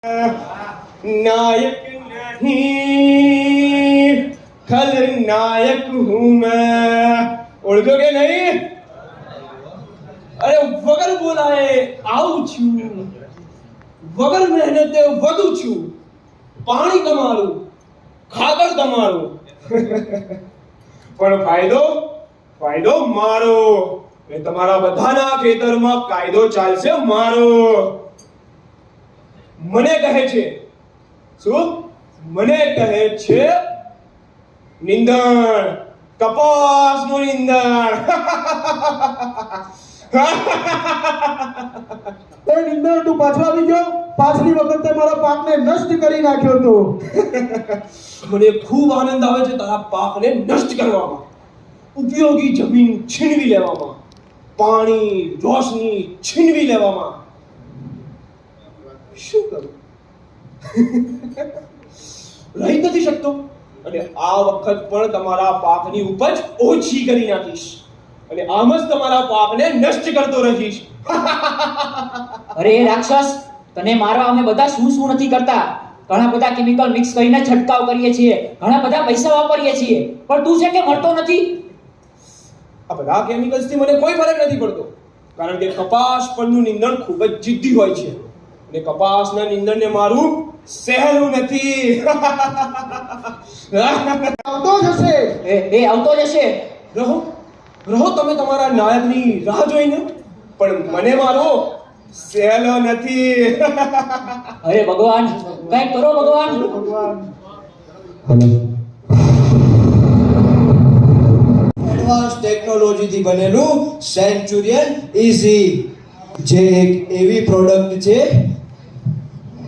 नायक नहीं खलनायक हूं मैं। ओळखोगे नहीं? अरे वगर बोलाए आવું છું, વગર મહેનતે વધુ છું, પાણી તમારું ખાતર તમારું પણ ફાયદો મારો। એ તમારા બધાના ખેતરમાં કાયદો ચાલશે મારો। મને કહે છે શું? મને કહે છે નિંદણ, કપાસનું નિંદણ એ નિંદર તું પાછો આવી ગયો? પાછલી વખતે મારા પાકને નષ્ટ કરી નાખ્યો તો। મને ખૂબ આનંદ આવે છે તારા પાકને નષ્ટ કરવામાં, ઉપયોગી જમીન છીનવી લેવામાં, પાણી રોશની છીનવી લેવામાં। શું કરું? રહી નથી શકતો અને આ વખત પણ તમારા પાકની ઉપજ ઓછી કરી નાખીશ અને આમ જ તમારા પાકને નષ્ટ કરતો રહીશ। અરે એ રાક્ષસ, તને મારવા અમે બધા શું નથી કરતા। ઘણા બધા કેમિકલ મિક્સ કરીને છંટકાવ કરીએ છીએ, ઘણા બધા પૈસા વાપરીએ છીએ, પણ તું છે કે મરતો નથી। આ બધા કેમિકલ્સ થી મને કોઈ ફરક નથી પડતો, કારણ કે કપાસ પરનું નીંદણ ખૂબ જ જિદ્દી હોય છે અને કપાસના નીંદણને મારું સહેલું નથી। આવતો જ હશે। એ આવતો જ હશે। રહો તમે તમારા નાયકની રાહ જોઈને, પણ મને મારો સહેલો નથી। અરે ભગવાન, કંઈક કરો ભગવાન। એડવાન્સ ટેકનોલોજીથી બનેલું સેન્ચુરિયન ઇઝી, જે એક એવી પ્રોડક્ટ છે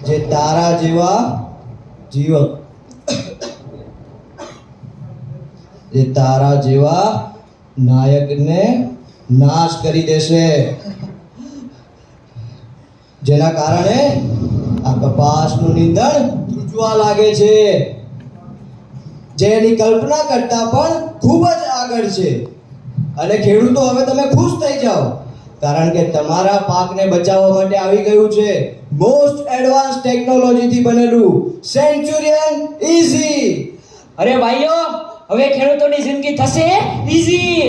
જે તારા જેવા નાયકને નાશ કરી દેશે, જેના કારણે આ કપાસનું નીંદણ ધ્રુજવા લાગે છે, જેની કલ્પના કરતા પણ ખૂબ જ આગળ છે। અને ખેડૂતો, હવે તમે ખુશ થઈ જાઓ, કારણ કે તમારા પાકને બચાવવા માટે આવી ગયું છે મોસ્ટ એડવાન્સ ટેકનોલોજીથી બનેલું સેન્ચુરિયન ઇઝી। અરે ભાઈઓ, હવે ખેડૂતોની જિંદગી થશે ઈઝી,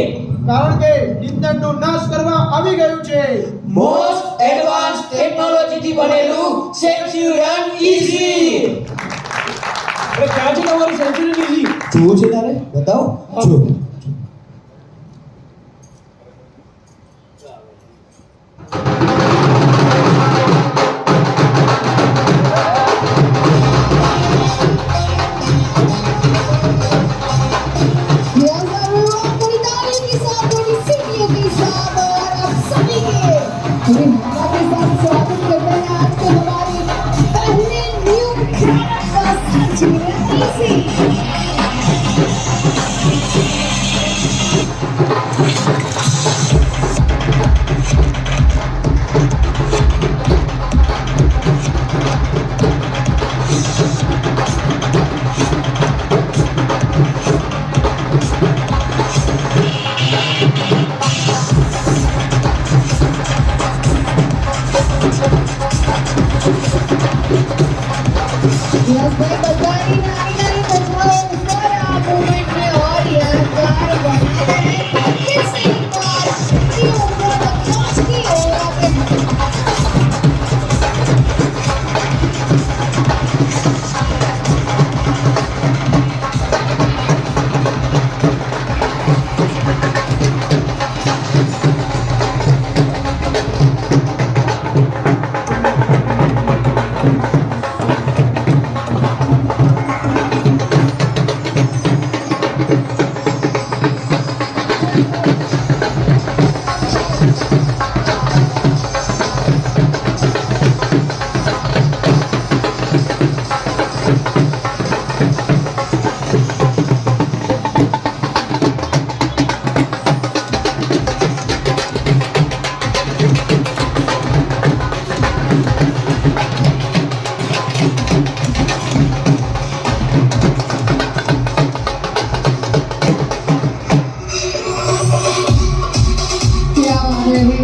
કારણ કે નિંદણનો નાશ કરવા આવી ગયું છે મોસ્ટ એડવાન્સ ટેકનોલોજીથી બનેલું સેન્ચુરિયન ઈઝી। અરે ક્યાં છે તમારું સેન્ચુરિયન ઇઝી? જોવું છે તારે? બતાવો। જો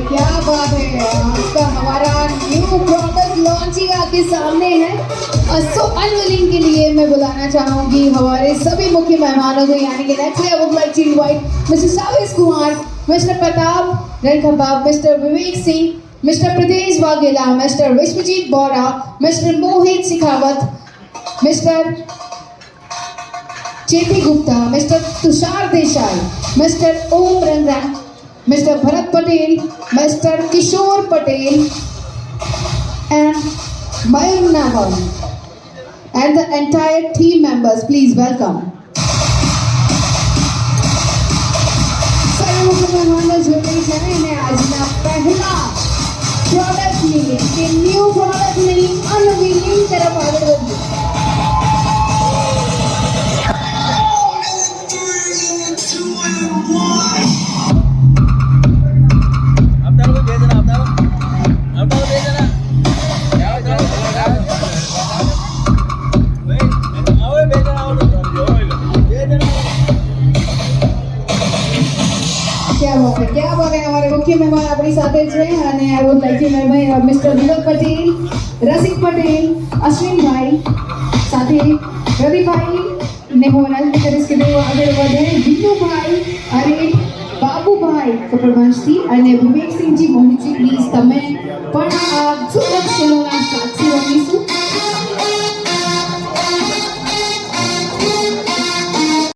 क्या बात है, आपका हमारा न्यू प्रोडक्ट लॉन्चिंग आपके सामने है। सो अनविलिंग के लिए मैं बुलाना चाहूंगी हमारे सभी मुख्य मेहमानों को, यानी कि next I would like to invite Mister Savis Kumar, Mister Pratap Rankhapab, Mister Vivek Singh, Mister Pradesh Vaghela, Mister Vishwajeet Bora, Mister Mohit Sikhawat, Mister JP Gupta, Mister Tushar Desai, Mister Om Rangran, Mister Bharat Patel, Mister Kishore Patel, and Mayur Nahar, and the entire team members, please welcome. સૌ મહેમાનો જોડે છે અને આજના પહેલા પ્રોડક્ટ મિલિંગ કે ન્યૂ પ્રોડક્ટ મિલિંગ અનવિલિંગ તરફ આગળ વધીએ. क्या बात है हमारे मुख्य मेहमान अपनी साथ है અને I would like to invite Mister Vinod Patel, Rasik Patel, Ashwin bhai, સાથે રવિભાઈ ને હું વિનંતી કરીશ કે તેઓ આગળ વધે. વિનુભાઈ અને બાબુભાઈ કપડવંશથી અને વિવેકસિંહજી મોહિતજી, પ્લીઝ તમે પણ આ સુંદર